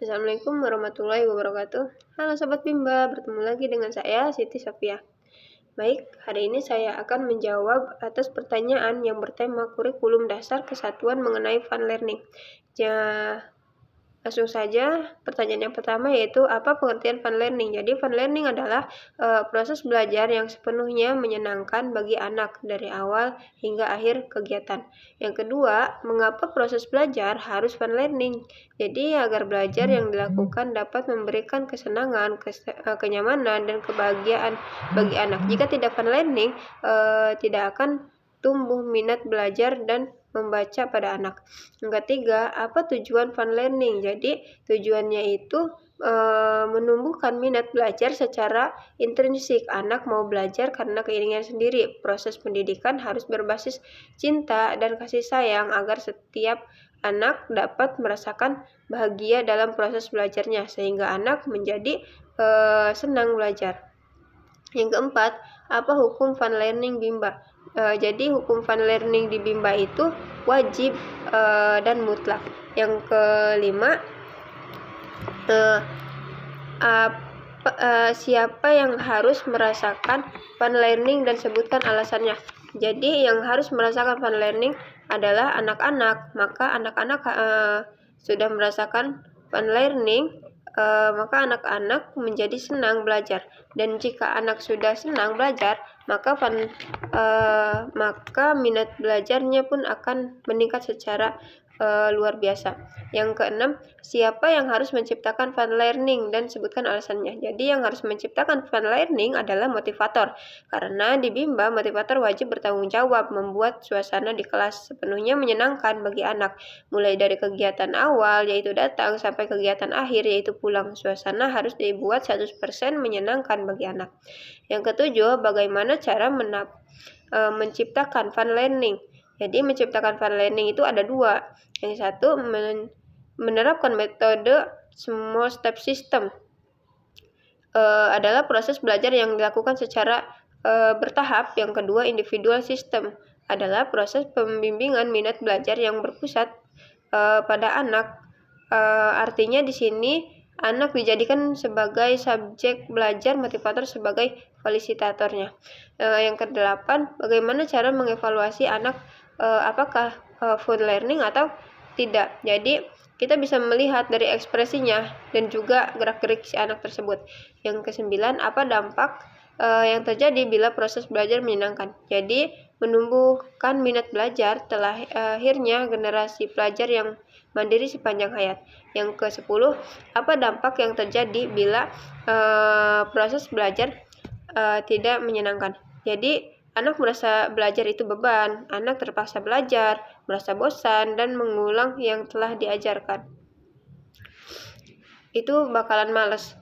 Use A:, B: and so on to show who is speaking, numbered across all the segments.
A: Assalamualaikum warahmatullahi wabarakatuh. Halo Sobat Bimba, bertemu lagi dengan saya Siti Sofia. Baik, hari ini saya akan menjawab atas pertanyaan yang bertema kurikulum dasar kesatuan mengenai fun learning. Langsung saja, pertanyaan yang pertama yaitu apa pengertian fun learning? Jadi fun learning adalah proses belajar yang sepenuhnya menyenangkan bagi anak dari awal hingga akhir kegiatan. Yang kedua, mengapa proses belajar harus fun learning? Jadi agar belajar yang dilakukan dapat memberikan kesenangan, kenyamanan, dan kebahagiaan bagi anak. Jika tidak fun learning, tidak akan tumbuh minat belajar dan membaca pada anak. Yang ketiga, apa tujuan fun learning? Jadi tujuannya itu menumbuhkan minat belajar secara intrinsik. Anak mau belajar karena keinginan sendiri. Proses pendidikan harus berbasis cinta dan kasih sayang agar setiap anak dapat merasakan bahagia dalam proses belajarnya sehingga anak menjadi senang belajar. Yang keempat, apa hukum fun learning Bimba? Jadi hukum fun learning di Bimba itu wajib dan mutlak. Yang kelima, siapa yang harus merasakan fun learning dan sebutkan alasannya. Jadi yang harus merasakan fun learning adalah anak-anak. Maka anak-anak sudah merasakan fun learning, maka anak-anak menjadi senang belajar. Dan jika anak sudah senang belajar, maka minat belajarnya pun akan meningkat secara luar biasa. Yang keenam, siapa yang harus menciptakan fun learning dan sebutkan alasannya. Jadi yang harus menciptakan fun learning adalah motivator. Karena di Bimba, motivator wajib bertanggung jawab membuat suasana di kelas sepenuhnya menyenangkan bagi anak. Mulai dari kegiatan awal yaitu datang sampai kegiatan akhir yaitu pulang. Suasana harus dibuat 100% menyenangkan bagi anak. Yang ketujuh, bagaimana cara menciptakan fun learning. Jadi menciptakan fun learning itu ada dua. Yang satu, menerapkan metode small step system. Adalah proses belajar yang dilakukan secara bertahap. Yang kedua, individual system adalah proses pembimbingan minat belajar yang berpusat pada anak. Artinya di sini anak dijadikan sebagai subjek belajar, motivator sebagai fasilitatornya. Yang kedelapan, bagaimana cara mengevaluasi anak apakah fun learning atau tidak. Jadi kita bisa melihat dari ekspresinya dan juga gerak-gerik si anak tersebut. Yang kesembilan, apa dampak yang terjadi bila proses belajar menyenangkan. Jadi menumbuhkan minat belajar telah akhirnya generasi pelajar yang mandiri sepanjang hayat. Yang ke-10, apa dampak yang terjadi bila proses belajar tidak menyenangkan. Jadi anak merasa belajar itu beban, anak terpaksa belajar, merasa bosan, dan mengulang yang telah diajarkan. Itu bakalan males.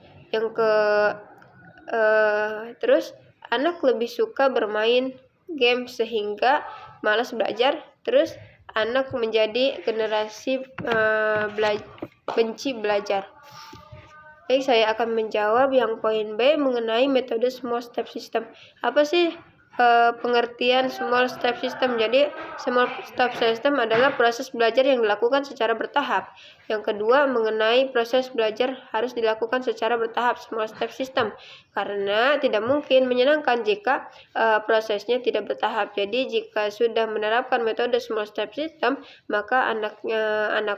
A: Terus anak lebih suka bermain game sehingga malas belajar. Terus anak menjadi generasi benci belajar. Baik, saya akan menjawab yang poin B mengenai metode small step system. Apa sih pengertian small step system? Jadi small step system adalah proses belajar yang dilakukan secara bertahap. Yang kedua, mengenai proses belajar harus dilakukan secara bertahap, small step system, karena tidak mungkin menyenangkan jika prosesnya tidak bertahap. Jadi jika sudah menerapkan metode small step system, maka anak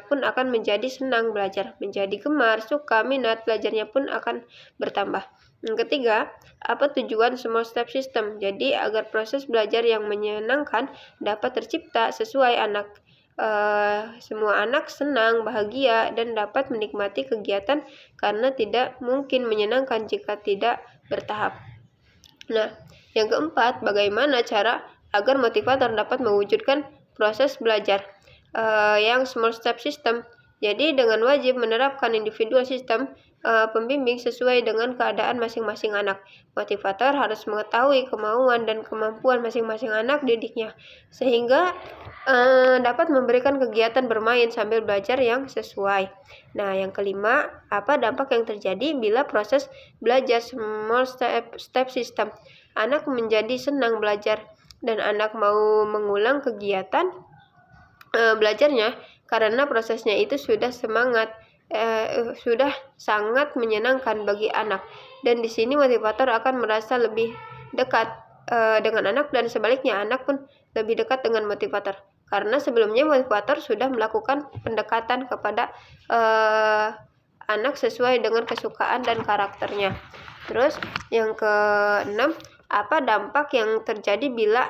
A: pun akan menjadi senang belajar, menjadi gemar, suka, minat belajarnya pun akan bertambah. Yang ketiga, apa tujuan small step system? Jadi agar proses belajar yang menyenangkan dapat tercipta sesuai anak. Semua anak senang, bahagia, dan dapat menikmati kegiatan karena tidak mungkin menyenangkan jika tidak bertahap. Nah, yang keempat, bagaimana cara agar motivator dapat mewujudkan proses belajar yang small step system? Jadi dengan wajib menerapkan individual system pembimbing sesuai dengan keadaan masing-masing anak. Motivator harus mengetahui kemauan dan kemampuan masing-masing anak didiknya, sehingga dapat memberikan kegiatan bermain sambil belajar yang sesuai. Nah, yang kelima, apa dampak yang terjadi bila proses belajar small step system? Anak menjadi senang belajar dan anak mau mengulang kegiatan belajarnya karena prosesnya itu sudah semangat sudah sangat menyenangkan bagi anak, dan di sini motivator akan merasa lebih dekat dengan anak, dan sebaliknya anak pun lebih dekat dengan motivator karena sebelumnya motivator sudah melakukan pendekatan kepada anak sesuai dengan kesukaan dan karakternya. Terus yang keenam, apa dampak yang terjadi bila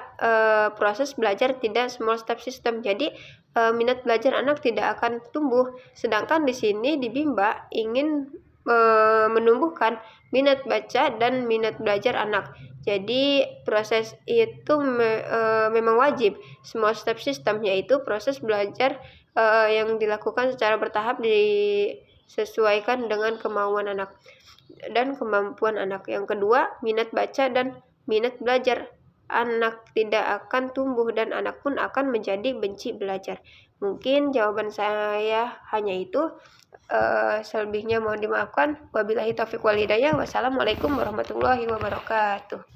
A: proses belajar tidak small step system? Jadi minat belajar anak tidak akan tumbuh. Sedangkan di sini di Bimba ingin menumbuhkan minat baca dan minat belajar anak. Jadi proses itu memang wajib. Small step system yaitu proses belajar yang dilakukan secara bertahap disesuaikan dengan kemauan anak dan kemampuan anak. Yang kedua, minat baca dan minat belajar anak tidak akan tumbuh dan anak pun akan menjadi benci belajar. Mungkin jawaban saya hanya itu. Selebihnya mohon dimaafkan. Wabillahi taufiq wal hidayah. Wassalamualaikum warahmatullahi wabarakatuh.